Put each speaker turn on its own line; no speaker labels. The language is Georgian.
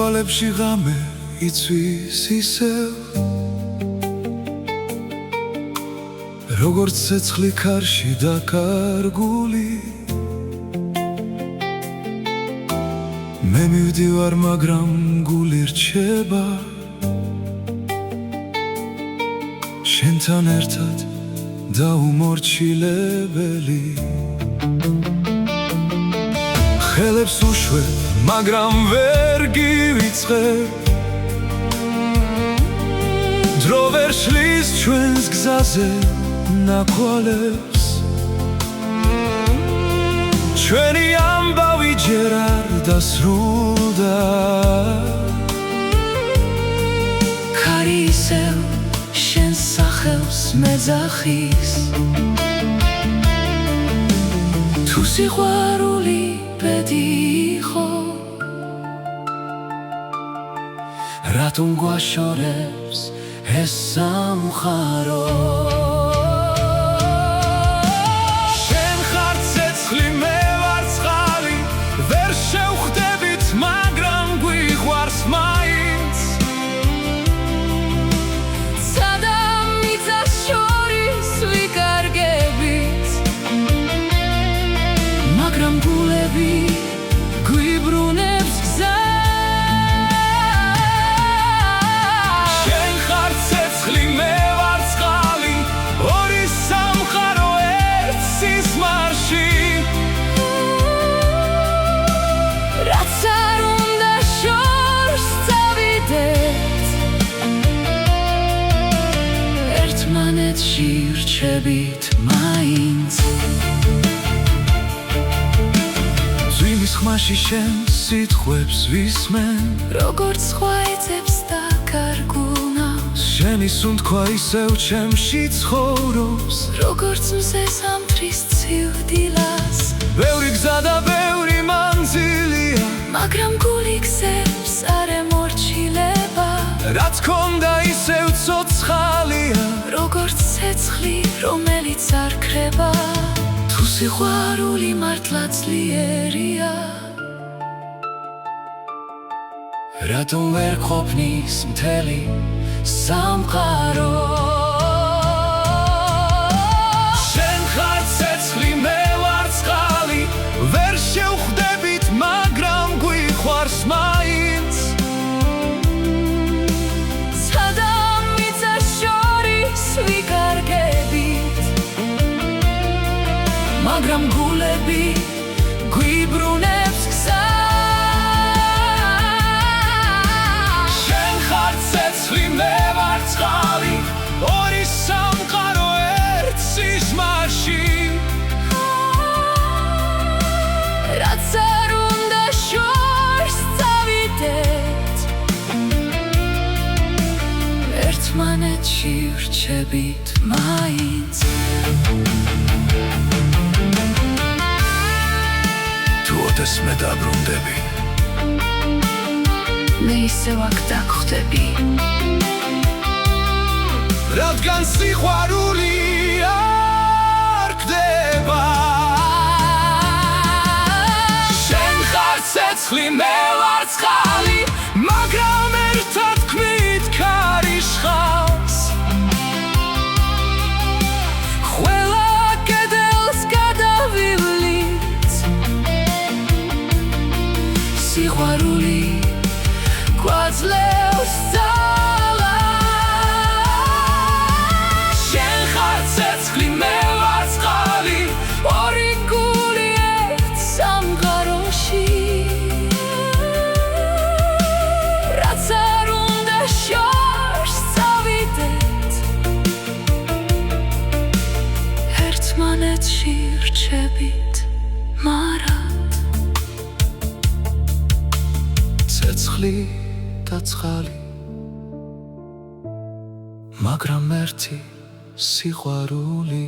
თვალებში ღამე იცვის ისევ, როგორც ცეცხლი ქარში დაკარგული. მე მივდივარ, მაგრამ გული რჩება შენთან ერთად დაუმორჩილებელი. ხელებს უშვებ, მაგრამ ვერ გივიწყებ, დრო ვერ შლის ჩვენს გზაზე ნაკვალებს. ჩვენი ამბავი ჯერ არ დასრულდა, ქარი ისევ შენს სახელს მეძახის. თუ სიყვარული ბედი იყო, რატომ გვაშორებს ეს სამყარო? შენ ხარ ცეცხლი, მე ვარ წყალი, ვერ შევხვდებით, მაგრამ გვიყვარს მაინც.
ცადა მიწას შორის ვიკარგებით, მაგრამ გულები გვიბრუნებს გზა.
შენ ხარ ცეცხლი, მე ვარ წყალი, ორი სამყარო ერთ სიზმარში.
რაც არ უნდა შორს წავიდეთ, ერთმანეთში ვრჩებით მაინც.
ძვინის ხმაში შენ სიტყვებს ვისმენ,
როგორც სხვა ეძებს დაკარგულნავს,
შენი სუნთქვა ისევ ჩემში ცხოვრობს,
როგორც მზე ზამთრის ცივდილას.
ბევრი გზა და ბევრი მანძილია,
მაგრამ გული გზებს არ ემორჩილება,
რაც ქონდა ისევ ცოცხალია,
როგორც ცეცხლი, რომელიც არ ქრება. თუ სიყვარული მართლა ძლიერია,
რატომ ვერ ყოფნის მთელი სამყარო? შენ ხარ ცეცხლი, მე ვარ წყალი, ვერ შევხვდებით, მაგრამ გვიყვარს მაინც.
ცადა მიწას შორის ვიკარგებით,
მაგრამ გულები გვიბრუნებს გზა. შენ ხარ ცეცხლი, მე ვარ წყალი, ორი სამყარო ერთ სიზმარში.
რაც არ უნდა შორს წავიდეთ, ერთმანეთში ვრჩებით მაინც.
თუ ოდესმე მე დაბრუნდები,
მე ისევ აქ დაგხვდები,
რადგან სიყვარული არ გდება. შენ ხარ ცეცხლი, მე ვარ წყალი, მაგრამ ერთად ქმნით ქარიშხალს.
ყველა კედელს გადავივლით, სიყვარული გვაძლევს ძალა.
შენ ხარ ცეცხლი, მე ვარ წყალი,
ორი გული ერთ სამყაროში, რაც არ უნდა შორს წავიდეთ, ერთმანეთში ვრჩებით მარად.
ცეცხლი და წყალი, მაგრამ ერთი სიყვარული.